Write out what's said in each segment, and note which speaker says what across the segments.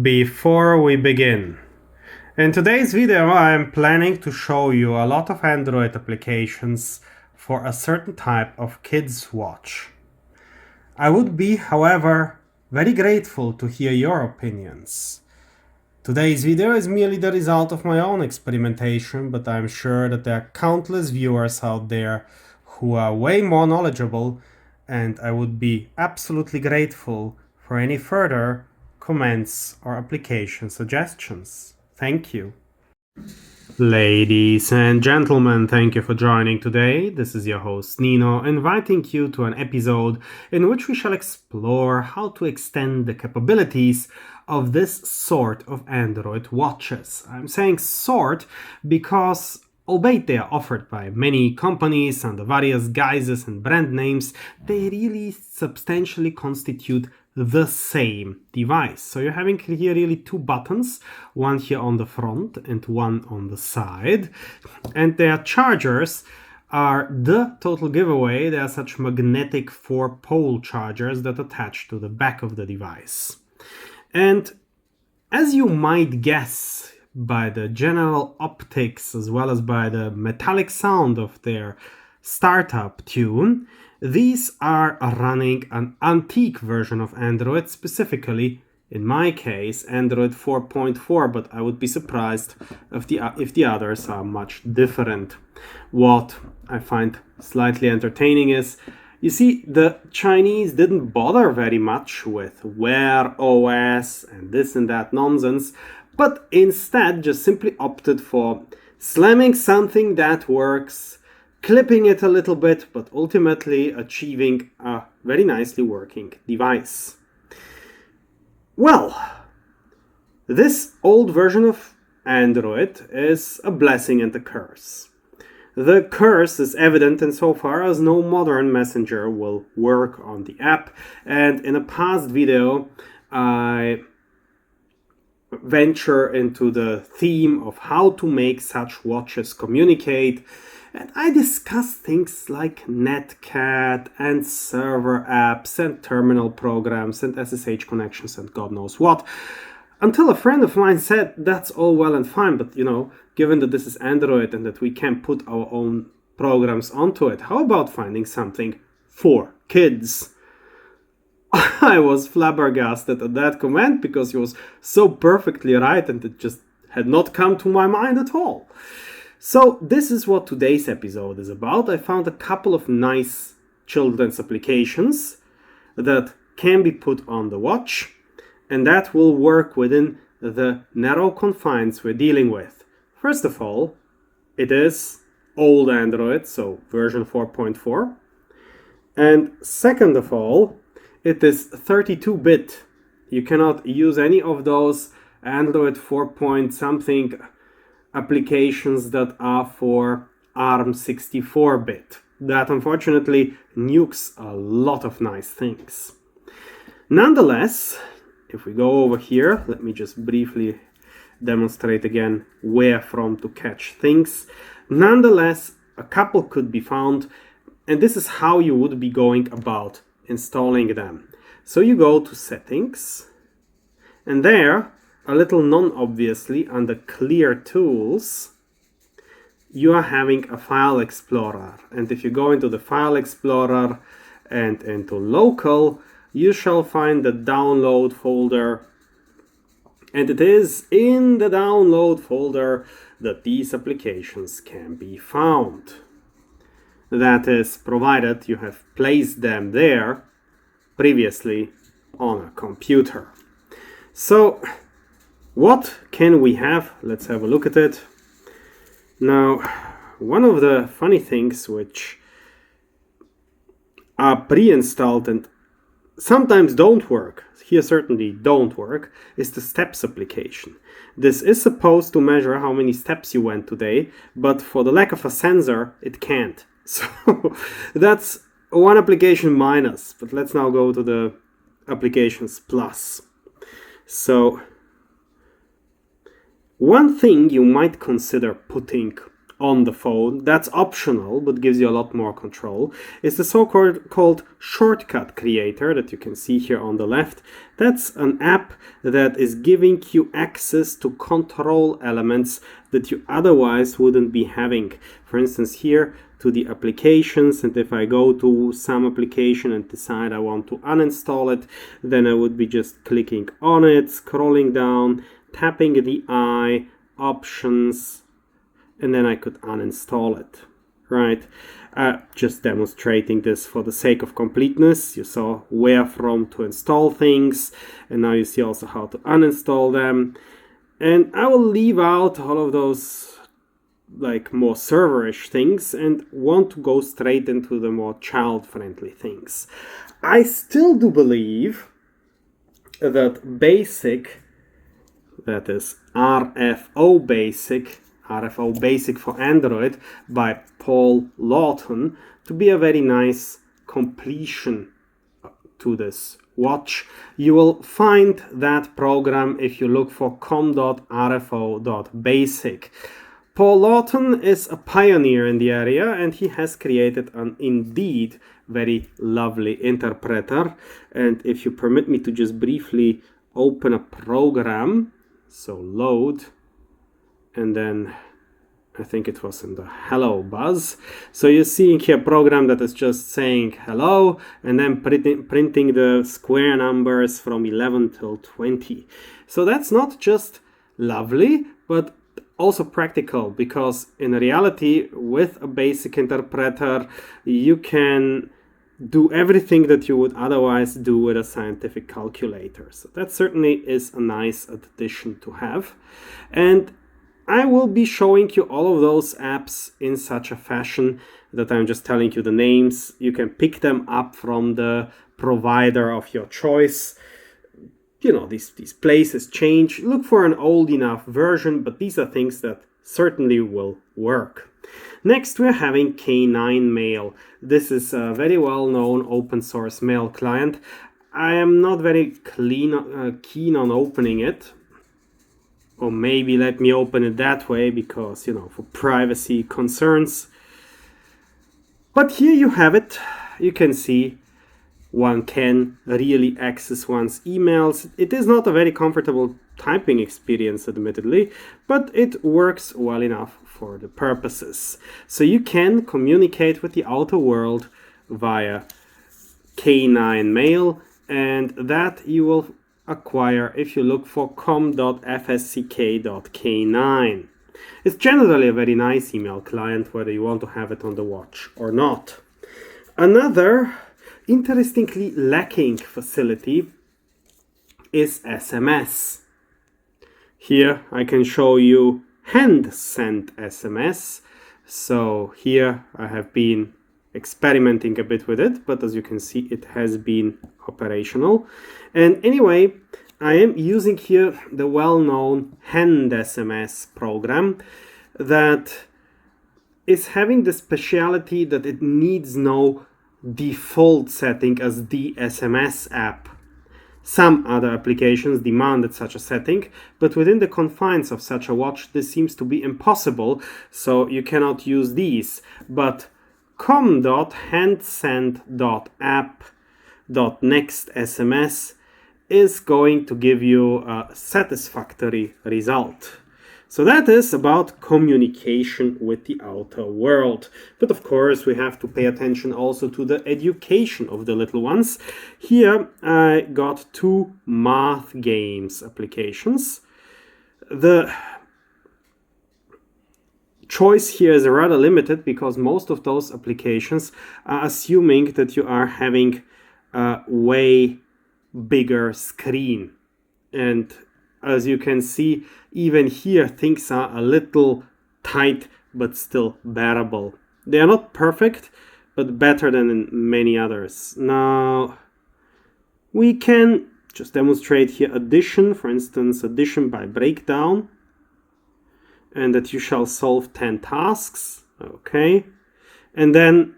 Speaker 1: Before we begin, in today's video I am planning to show you a lot of Android applications for a certain type of kids watch. I would be, however, very grateful to hear your opinions. Today's video is merely the result of my own experimentation, but I'm sure that there are countless viewers out there who are way more knowledgeable, and I would be absolutely grateful for any further comments or application suggestions. Thank you. Ladies and gentlemen, thank you for joining today. This is your host Nino, inviting you to an episode in which we shall explore how to extend the capabilities of this sort of Android watches. I'm saying sort because albeit they are offered by many companies under various guises and brand names, they really substantially constitute the same device. So you're having here really two buttons, one here on the front and one on the side, and their chargers are the total giveaway. They are such magnetic 4-pole chargers that attach to the back of the device. And as you might guess by the general optics as well as by the metallic sound of their startup tune, these are running an antique version of Android, specifically, in my case, Android 4.4, but I would be surprised if the others are much different. What I find slightly entertaining is, you see, the Chinese didn't bother very much with Wear OS and this and that nonsense, but instead just simply opted for slamming something that works, clipping it a little bit, but ultimately achieving a very nicely working device. Well, this old version of Android is a blessing and a curse. The curse is evident insofar as no modern messenger will work on the app, and in a past video I venture into the theme of how to make such watches communicate, and I discuss things like KitKat and server apps and terminal programs and SSH connections and God knows what, until a friend of mine said that's all well and fine, but given that this is Android and that we can put our own programs onto it, how about finding something for kids? I was flabbergasted at that comment because he was so perfectly right and it just had not come to my mind at all. So this is what today's episode is about. I found a couple of nice children's applications that can be put on the watch and that will work within the narrow confines we're dealing with. First of all, it is old Android, so version 4.4. And second of all, it is 32-bit. You cannot use any of those Android 4 point something applications that are for ARM 64-bit. That unfortunately nukes a lot of nice things. Nonetheless, if we go over here, let me just briefly demonstrate again where from to catch things. Nonetheless, a couple could be found, and this is how you would be going about installing them. So you go to Settings, and there, a little non-obviously, under Clear Tools, you are having a File Explorer. And if you go into the File Explorer and into Local, you shall find the Download folder. And it is in the Download folder that these applications can be found. That is, provided you have placed them there previously on a computer. So, what can we have? Let's have a look at it. Now, one of the funny things which are pre-installed and sometimes don't work, here certainly don't work, is the Steps application. This is supposed to measure how many steps you went today, but for the lack of a sensor, it can't. So that's one application minus, but let's now go to the applications plus. So one thing you might consider putting on the phone. That's optional, but gives you a lot more control. It's the so-called shortcut creator that you can see here on the left. That's an app that is giving you access to control elements that you otherwise wouldn't be having. For instance, here to the applications, and if I go to some application and decide I want to uninstall it, then I would be just clicking on it, scrolling down, tapping the eye, options, and then I could uninstall it, right? Just demonstrating this for the sake of completeness. You saw where from to install things, and now you see also how to uninstall them. And I will leave out all of those like more serverish things and want to go straight into the more child-friendly things. I still do believe that basic, that is RFO Basic for Android by Paul Laughton, to be a very nice completion to this watch. You will find that program if you look for com.rfo.basic. Paul Laughton is a pioneer in the area, and he has created an indeed very lovely interpreter. And if you permit me to just briefly open a program, so load, and then I think it was in the hello buzz. So you're seeing here a program that is just saying hello and then printing the square numbers from 11 till 20. So that's not just lovely, but also practical, because in reality with a basic interpreter you can do everything that you would otherwise do with a scientific calculator. So that certainly is a nice addition to have. And I will be showing you all of those apps in such a fashion that I'm just telling you the names. You can pick them up from the provider of your choice. You know, these places change. Look for an old enough version, but these are things that certainly will work. Next, we're having K9 Mail. This is a very well-known open source mail client. I am not very keen on opening it. Or maybe let me open it that way because, you know, for privacy concerns. But here you have it. You can see one can really access one's emails. It is not a very comfortable typing experience, admittedly, but it works well enough for the purposes. So you can communicate with the outer world via K9 Mail, and that you will acquire if you look for com.fsck.k9. It's generally a very nice email client, whether you want to have it on the watch or not. Another interestingly lacking facility is SMS. Here I can show you hand sent SMS. So here I have been experimenting a bit with it, but as you can see it has been operational. And anyway, I am using here the well-known hand SMS program that is having the speciality that it needs no default setting as the SMS app. Some other applications demanded such a setting, but within the confines of such a watch this seems to be impossible, so you cannot use these. But com.handsend.app.nextSMS is going to give you a satisfactory result. So that is about communication with the outer world. But of course we have to pay attention also to the education of the little ones. Here I got two math games applications. The choice here is rather limited because most of those applications are assuming that you are having a way bigger screen. And as you can see, even here things are a little tight but still bearable. They are not perfect, but better than in many others. Now we can just demonstrate here addition, for instance addition by breakdown, and that you shall solve 10 tasks. Okay, and then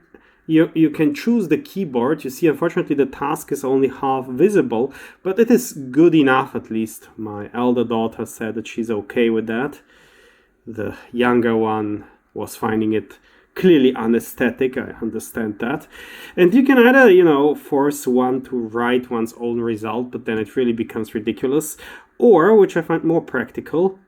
Speaker 1: you can choose the keyboard. You see, unfortunately the task is only half visible, but it is good enough. At least my elder daughter said that she's okay with that. The younger one was finding it clearly unaesthetic. I understand that. And you can either, you know, force one to write one's own result, but then it really becomes ridiculous. Or, which I find more practical,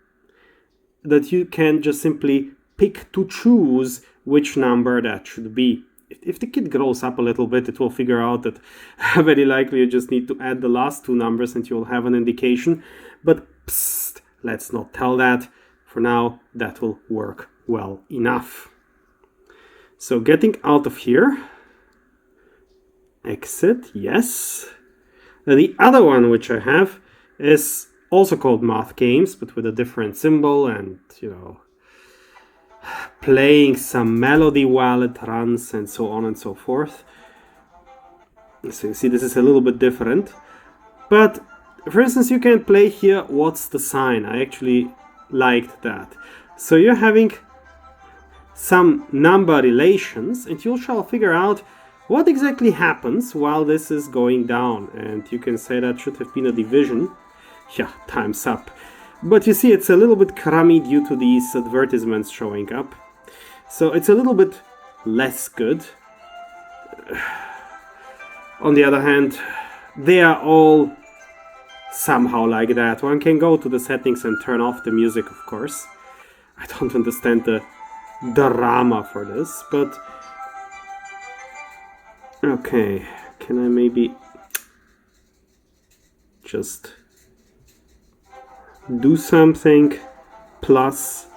Speaker 1: that you can just simply pick to choose which number that should be. If the kid grows up a little bit, it will figure out that very likely you just need to add the last two numbers and you'll have an indication. But psst, let's not tell that. For now, that will work well enough. So getting out of here, exit, yes. The other one which I have is also called Math Games, but with a different symbol and, you know, playing some melody while it runs and so on and so forth. So you see this is a little bit different. But for instance, you can play here What's the Sign. I actually liked that. So you're having some number relations and you shall figure out what exactly happens while this is going down. And you can say that should have been a division. Yeah, time's up. But you see it's a little bit crummy due to these advertisements showing up. So it's a little bit less good. On the other hand, they are all somehow like that. One can go to the settings and turn off the music, of course. I don't understand the drama for this, but okay, can I maybe just do something? Plus,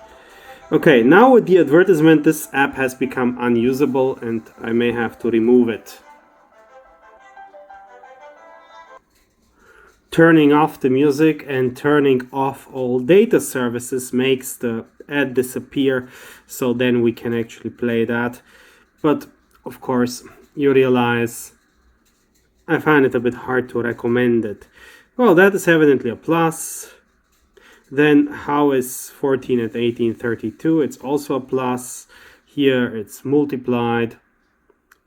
Speaker 1: okay, now with the advertisement this app has become unusable and I may have to remove it. Turning off the music and turning off all data services makes the ad disappear, so then we can actually play that. But of course you realize I find it a bit hard to recommend it. Well, that is evidently a plus. Then how is 14 at 1832? It's also a plus. Here it's multiplied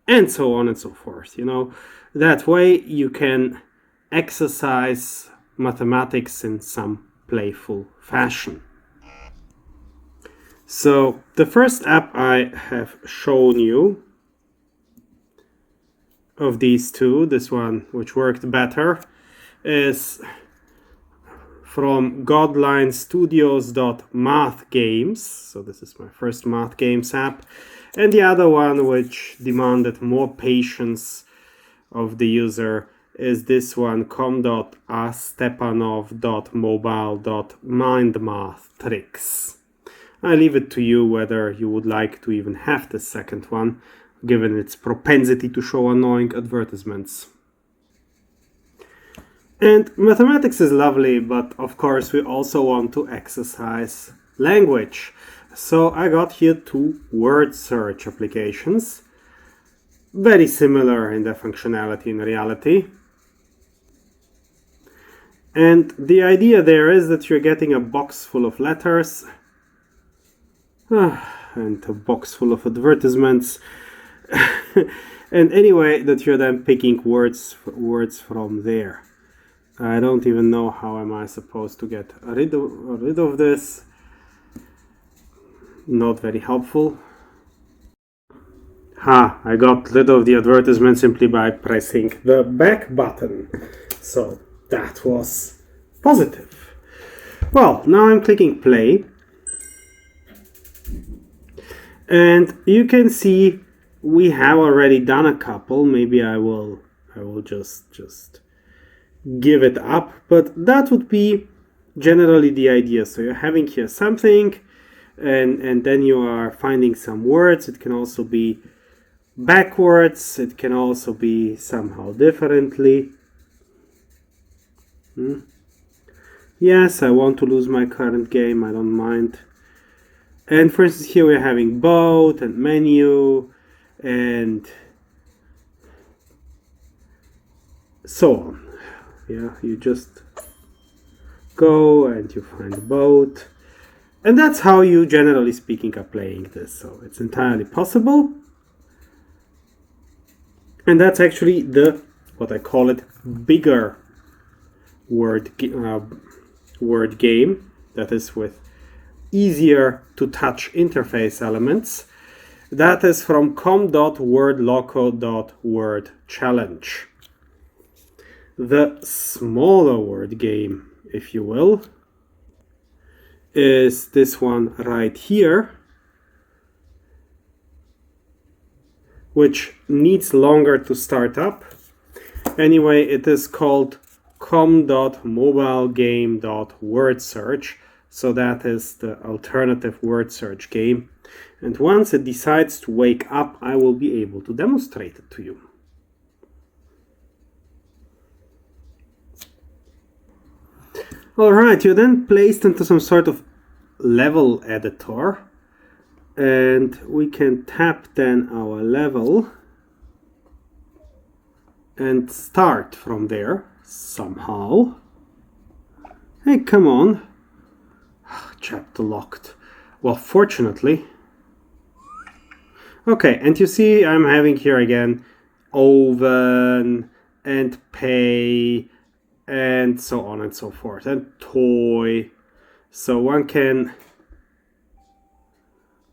Speaker 1: and so on and so forth. You know, that way you can exercise mathematics in some playful fashion. So the first app I have shown you of these two, this one which worked better, is from godlinestudios.mathgames. So this is my first Math Games app. And the other one which demanded more patience of the user is this one, com.stepanov.mobile.mindmathtricks. I leave it to you whether you would like to even have the second one, given its propensity to show annoying advertisements. And mathematics is lovely, but of course we also want to exercise language. So I got here two word search applications, very similar in their functionality in reality. And the idea there is that you're getting a box full of letters and a box full of advertisements. And anyway, that you're then picking words from there. I don't even know how am I supposed to get rid of this. Not very helpful. I got rid of the advertisement simply by pressing the back button. So that was positive. Well, now I'm clicking play. And you can see we have already done a couple. Maybe I will just give it up, but that would be generally the idea. So you're having here something and then you are finding some words. It can also be backwards, it can also be somehow differently. Yes, I want to lose my current game, I don't mind. And for instance, here we're having boat and menu and so on. Yeah, you just go and you find a boat. And that's how you, generally speaking, are playing this. So it's entirely possible. And that's actually the, what I call it, bigger word game. That is with easier to touch interface elements. That is from com.wordloco.word challenge. The smaller word game, if you will, is this one right here, which needs longer to start up. Anyway, it is called com.mobilegame.wordsearch. So that is the alternative word search game. And once it decides to wake up, I will be able to demonstrate it to you. Alright, you're then placed into some sort of level editor. And we can tap then our level and start from there somehow. Hey, come on. Chapter locked. Well, fortunately. Okay, and you see I'm having here again oven and pay and so on and so forth, and toy. So one can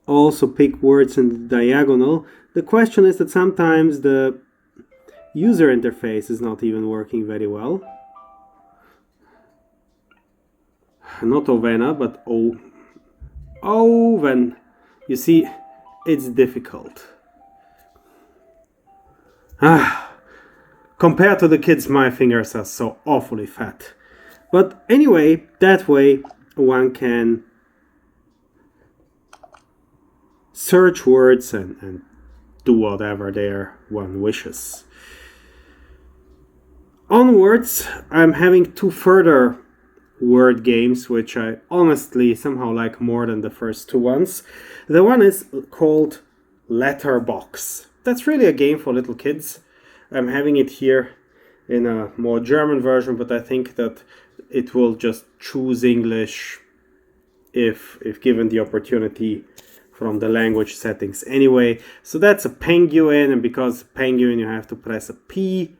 Speaker 1: also pick words in the diagonal. The question is that sometimes the user interface is not even working very well. Not Ovena, but Oven. You see, it's difficult. Compared to the kids, my fingers are so awfully fat. But anyway, that way one can search words and do whatever there one wishes. Onwards, I'm having two further word games, which I honestly somehow like more than the first two ones. The one is called Letterbox. That's really a game for little kids. I'm having it here in a more German version, but I think that it will just choose English if given the opportunity from the language settings anyway. So that's a penguin, and because penguin you have to press a P,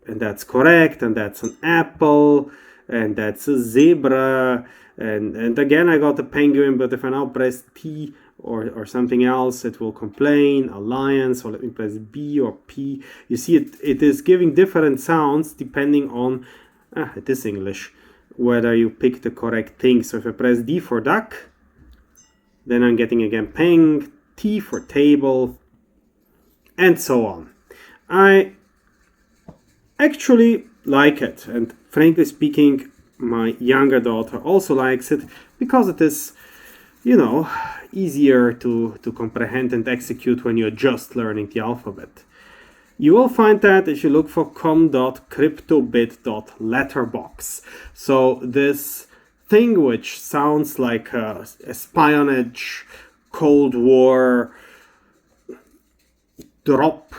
Speaker 1: and that's correct, and that's an apple, and that's a zebra, and again I got a penguin, but if I now press T or something else, it will complain, a lion, so let me press B or P. You see it is giving different sounds depending on, it is English, whether you pick the correct thing. So if I press D for duck, then I'm getting again peng, T for table, and so on. I actually like it, and frankly speaking, my younger daughter also likes it because it is, easier to comprehend and execute when you're just learning the alphabet. You will find that if you look for com.cryptobit.letterbox. So this thing which sounds like a espionage, Cold War drop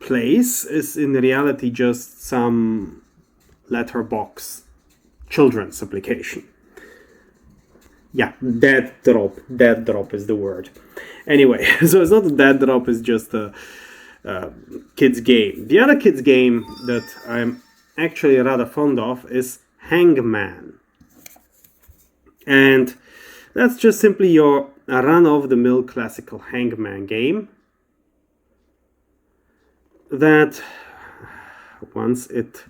Speaker 1: place is in reality just some letterbox children's application. Yeah, dead drop is the word. Anyway, so it's not a dead drop, it's just a kids game. The other kids game that I'm actually rather fond of is Hangman. And that's just simply your run-of-the-mill classical Hangman game that once it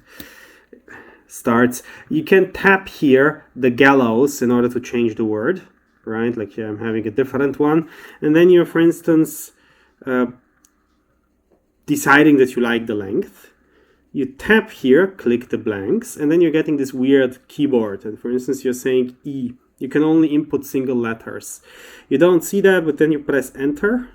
Speaker 1: starts, you can tap here the gallows in order to change the word, right? Like here I'm having a different one, and then you're, for instance, deciding that you like the length. You tap here, click the blanks, and then you're getting this weird keyboard. And for instance, you're saying E. You can only input single letters. You don't see that, but then you press enter,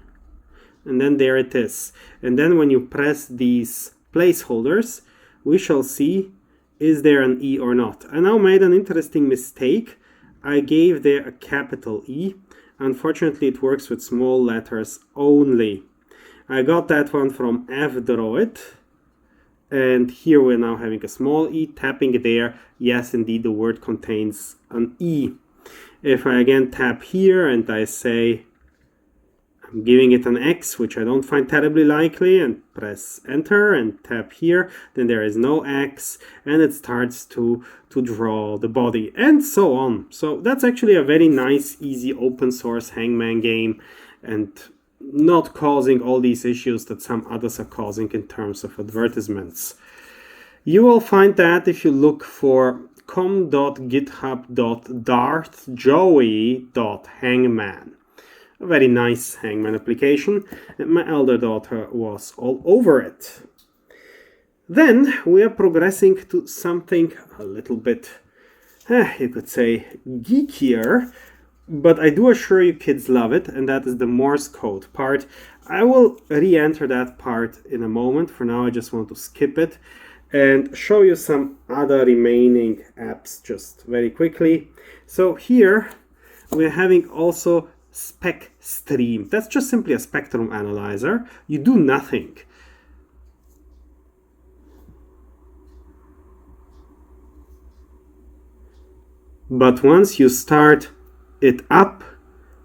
Speaker 1: and then there it is. And then when you press these placeholders, we shall see, is there an E or not? I now made an interesting mistake. I gave there a capital E. Unfortunately, it works with small letters only. I got that one from fdroid. And here we're now having a small E, tapping there. Yes, indeed, the word contains an E. If I again tap here and I say, I'm giving it an X, which I don't find terribly likely, and press enter and tap here. Then there is no X, and it starts to draw the body, and so on. So that's actually a very nice, easy open source hangman game, and not causing all these issues that some others are causing in terms of advertisements. You will find that if you look for com.github.darthjoey.hangman. A very nice hangman application, and my elder daughter was all over it. Then we are progressing to something a little bit, you could say, geekier, but I do assure you kids love it, and that is the Morse code part. I will re-enter that part in a moment. For now, I just want to skip it and show you some other remaining apps just very quickly. So here we're having also SpecStream. That's just simply a spectrum analyzer. You do nothing. But once you start it up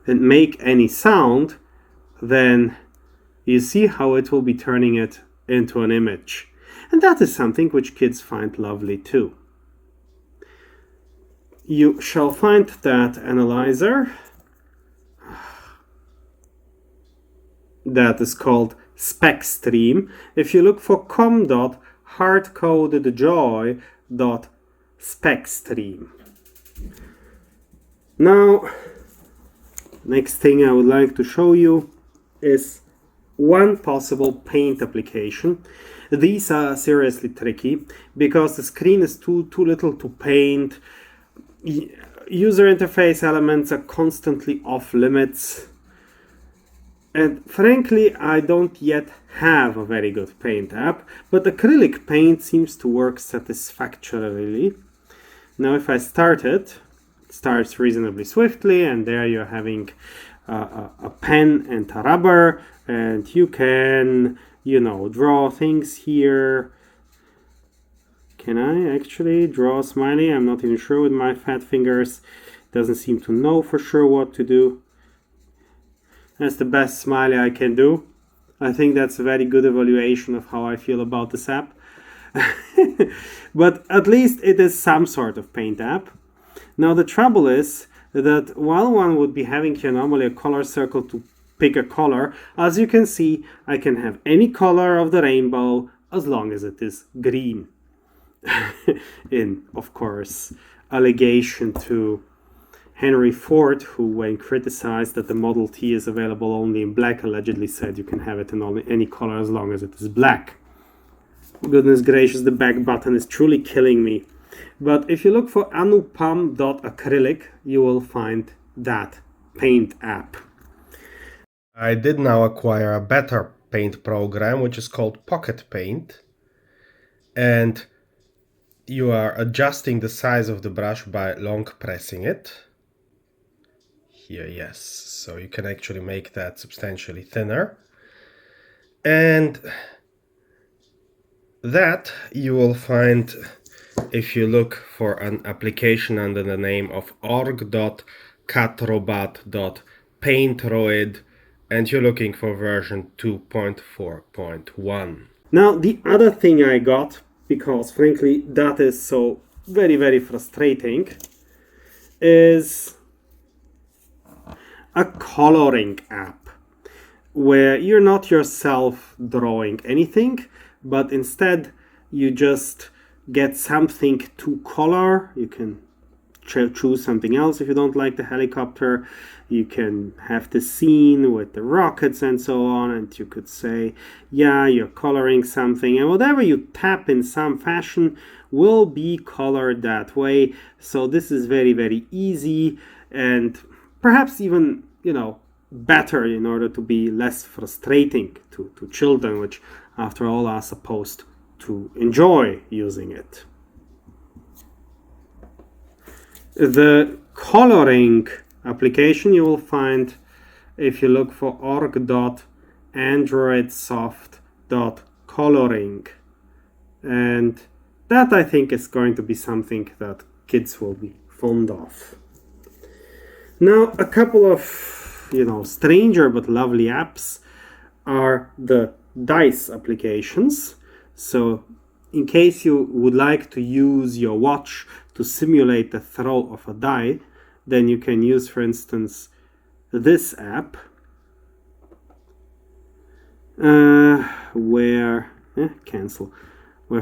Speaker 1: and make any sound, then you see how it will be turning it into an image. And that is something which kids find lovely too. You shall find that analyzer that is called SpecStream. If you look for com.hardcodedjoy.specstream. Now, next thing I would like to show you is one possible paint application. These are seriously tricky because the screen is too little to paint. User interface elements are constantly off limits. And frankly, I don't yet have a very good paint app, but acrylic paint seems to work satisfactorily. Now if I start it, it starts reasonably swiftly, and there you're having a pen and a rubber, and you can, draw things here. Can I actually draw a smiley? I'm not even sure with my fat fingers. It doesn't seem to know for sure what to do. That's the best smiley I can do. I think that's a very good evaluation of how I feel about this app. But at least it is some sort of paint app. Now the trouble is that while one would be having here normally a color circle to pick a color, as you can see, I can have any color of the rainbow as long as it is green. In, of course, allegation to Henry Ford, who, when criticized that the Model T is available only in black, allegedly said you can have it in any color as long as it is black. Goodness gracious, the back button is truly killing me. But if you look for anupam.acrylic, you will find that paint app. I did now acquire a better paint program, which is called Pocket Paint. And you are adjusting the size of the brush by long pressing it. Here, yes, so you can actually make that substantially thinner. And that you will find if you look for an application under the name of org.catrobot.paintroid, and you're looking for version 2.4.1. Now, the other thing I got, because frankly that is so very, very frustrating, is a coloring app where you're not yourself drawing anything, but instead you just get something to color. You can choose something else if you don't like the helicopter. You can have the scene with the rockets and so on, and you could say, yeah, you're coloring something, and whatever you tap in some fashion will be colored that way. So this is very, very easy, and perhaps even, better in order to be less frustrating to children, which after all are supposed to enjoy using it. The coloring application you will find if you look for org.androidsoft.coloring, and that I think is going to be something that kids will be fond of. Now, a couple of stranger but lovely apps are the dice applications. So in case you would like to use your watch to simulate the throw of a die, then you can use, for instance, this app where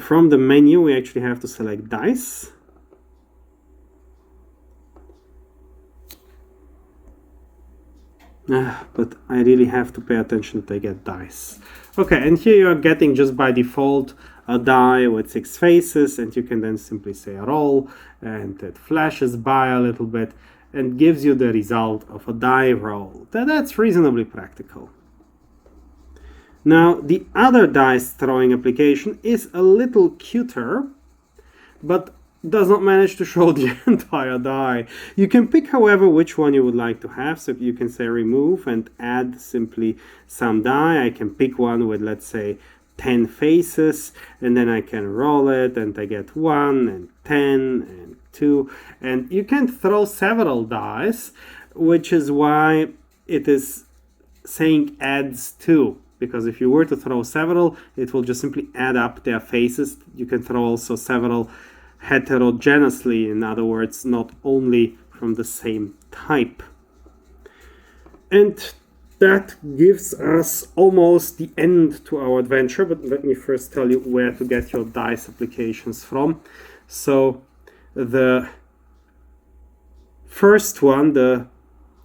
Speaker 1: from the menu we actually have to select dice. But I really have to pay attention to get dice. Okay, and here you are getting just by default a die with 6 faces, and you can then simply say roll, and it flashes by a little bit and gives you the result of a die roll. That's reasonably practical. Now, the other dice throwing application is a little cuter, but does not manage to show the entire die. You can pick, however, which one you would like to have. So you can say remove and add simply some die. I can pick one with, let's say, 10 faces, and then I can roll it, and I get 1 and 10 and 2. And you can throw several dice, which is why it is saying adds 2. Because if you were to throw several, it will just simply add up their faces. You can throw also several heterogeneously, in other words, not only from the same type. And that gives us almost the end to our adventure, but let me first tell you where to get your dice applications from. So the first one, the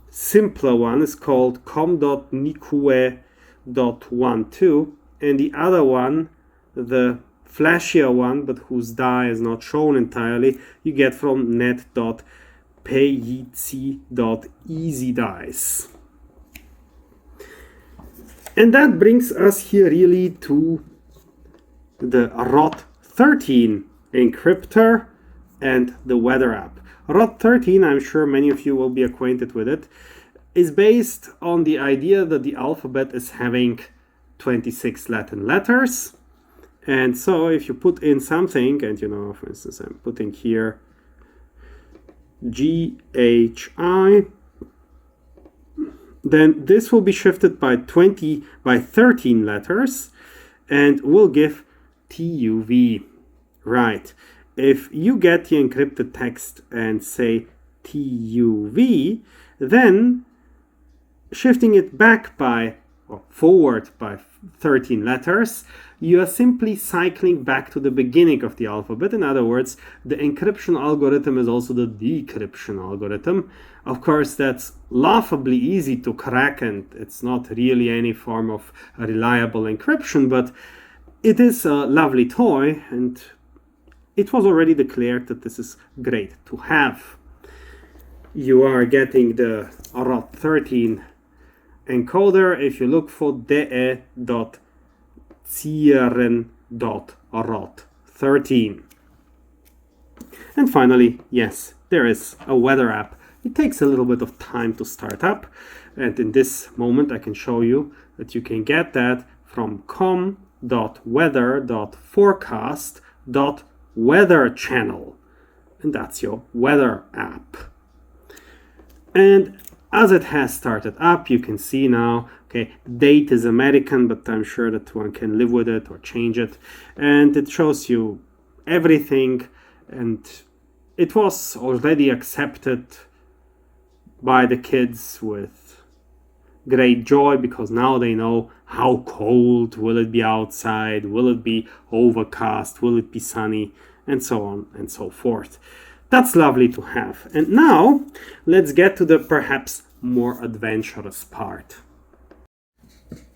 Speaker 1: simpler one, is called com.rfo.basic, and the other one, the flashier one, but whose die is not shown entirely, you get from net.pthe.easydice. And that brings us here really to the ROT13 encryptor and the weather app. ROT13, I'm sure many of you will be acquainted with it, is based on the idea that the alphabet is having 26 Latin letters. And so if you put in something, and for instance, I'm putting here GHI, then this will be shifted by 13 letters and will give TUV. Right. If you get the encrypted text and say TUV, then shifting it back forward by 13 letters, you are simply cycling back to the beginning of the alphabet. In other words, the encryption algorithm is also the decryption algorithm. Of course, that's laughably easy to crack, and it's not really any form of reliable encryption, but it is a lovely toy, and it was already declared that this is great to have. You are getting the ROT13 encoder if you look for de.cieren.rot13. And finally, yes, there is a weather app. It takes a little bit of time to start up, and in this moment I can show you that you can get that from com.weather.forecast.weather channel, and that's your weather app. And as it has started up, you can see now, okay, date is American, but I'm sure that one can live with it or change it. And it shows you everything, and it was already accepted by the kids with great joy, because now they know how cold will it be outside, will it be overcast, will it be sunny, and so on and so forth. That's lovely to have. And now let's get to the perhaps more adventurous part.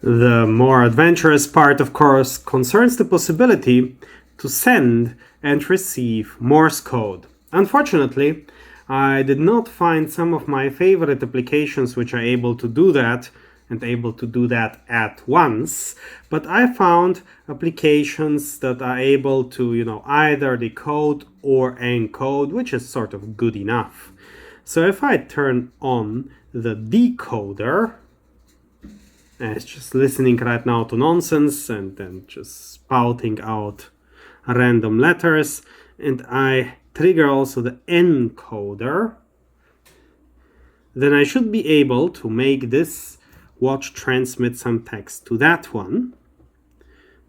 Speaker 1: The more adventurous part, of course, concerns the possibility to send and receive Morse code. Unfortunately, I did not find some of my favorite applications which are able to do that, and able to do that at once, but I found applications that are able to, either decode or encode, which is sort of good enough. So if I turn on the decoder, and it's just listening right now to nonsense and then just spouting out random letters, and I trigger also the encoder, then I should be able to make this watch transmit some text to that one.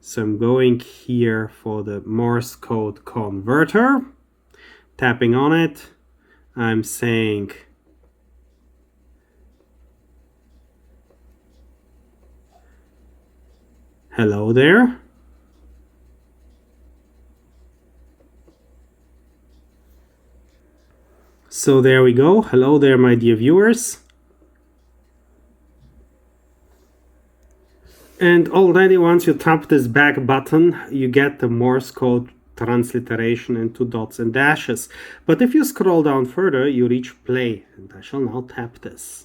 Speaker 1: So I'm going here for the Morse code converter, tapping on it. I'm saying hello there. So there we go. Hello there, my dear viewers. And already once you tap this back button, you get the Morse code transliteration into dots and dashes. But if you scroll down further, you reach play, and I shall now tap this.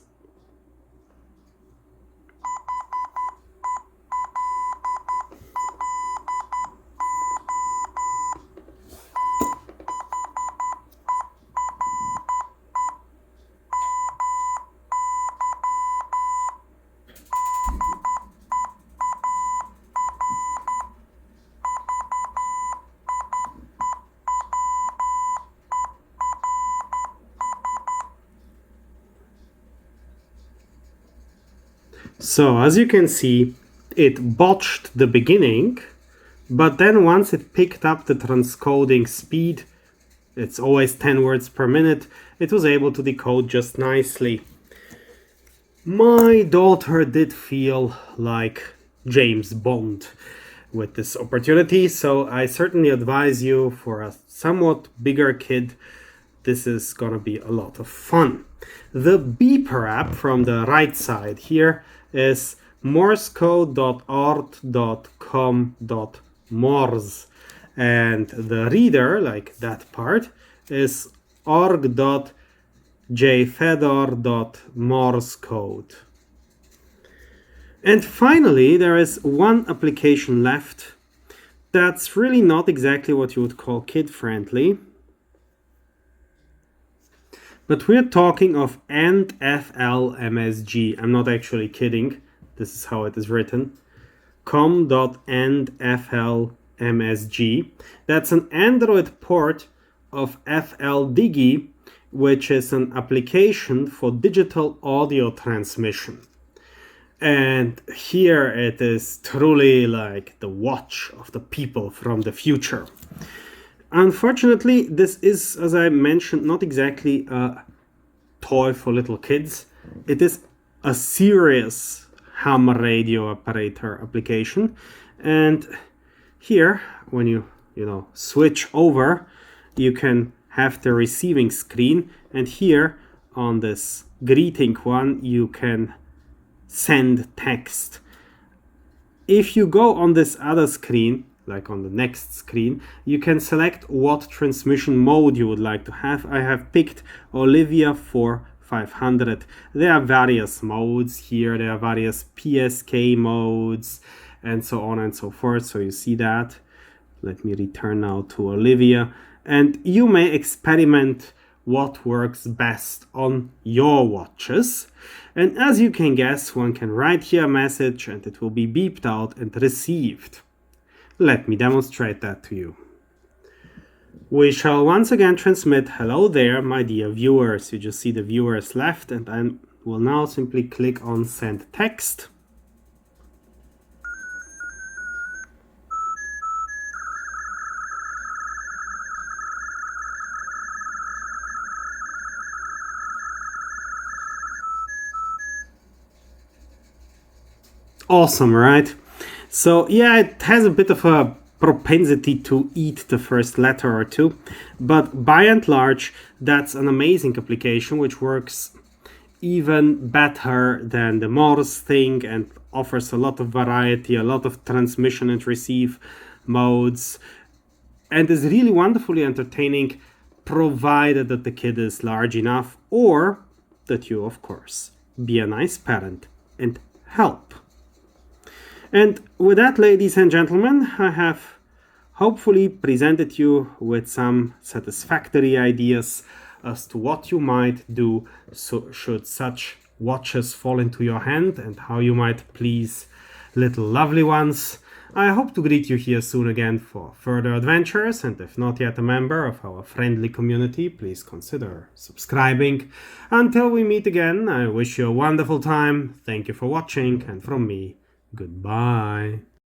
Speaker 1: So as you can see, it botched the beginning, but then once it picked up the transcoding speed, it's always 10 words per minute, it was able to decode just nicely. My daughter did feel like James Bond with this opportunity, so I certainly advise you, for a somewhat bigger kid, this is gonna be a lot of fun. The beeper app from the right side here is morsecode.org.com.morse, and the reader, like that part, is org.jfedor.morsecode. And finally, there is one application left that's really not exactly what you would call kid-friendly, but we're talking of endflmsg. I'm not actually kidding. This is how it is written. com.endflmsg. That's an Android port of FLDigi, which is an application for digital audio transmission. And here it is truly like the watch of the people from the future. Unfortunately, this is, as I mentioned, not exactly a toy for little kids. It is a serious ham radio operator application. And here, when you switch over, you can have the receiving screen. And here on this greeting one, you can send text. If you go on this other screen, like on the next screen, you can select what transmission mode you would like to have. I have picked Olivia 4500. There are various modes here. There are various PSK modes and so on and so forth. So you see that. Let me return now to Olivia. And you may experiment what works best on your watches. And as you can guess, one can write here a message and it will be beeped out and received. Let me demonstrate that to you. We shall once again transmit hello there, my dear viewers. You just see the viewers left, and I will now simply click on send text. Awesome, right? So yeah, it has a bit of a propensity to eat the first letter or two, but by and large, that's an amazing application which works even better than the Morse thing and offers a lot of variety, a lot of transmission and receive modes, and is really wonderfully entertaining, provided that the kid is large enough, or that you, of course, be a nice parent and help. And with that, ladies and gentlemen, I have hopefully presented you with some satisfactory ideas as to what you might do should such watches fall into your hand, and how you might please little lovely ones. I hope to greet you here soon again for further adventures, and if not yet a member of our friendly community, please consider subscribing. Until we meet again, I wish you a wonderful time, thank you for watching, and from me, goodbye.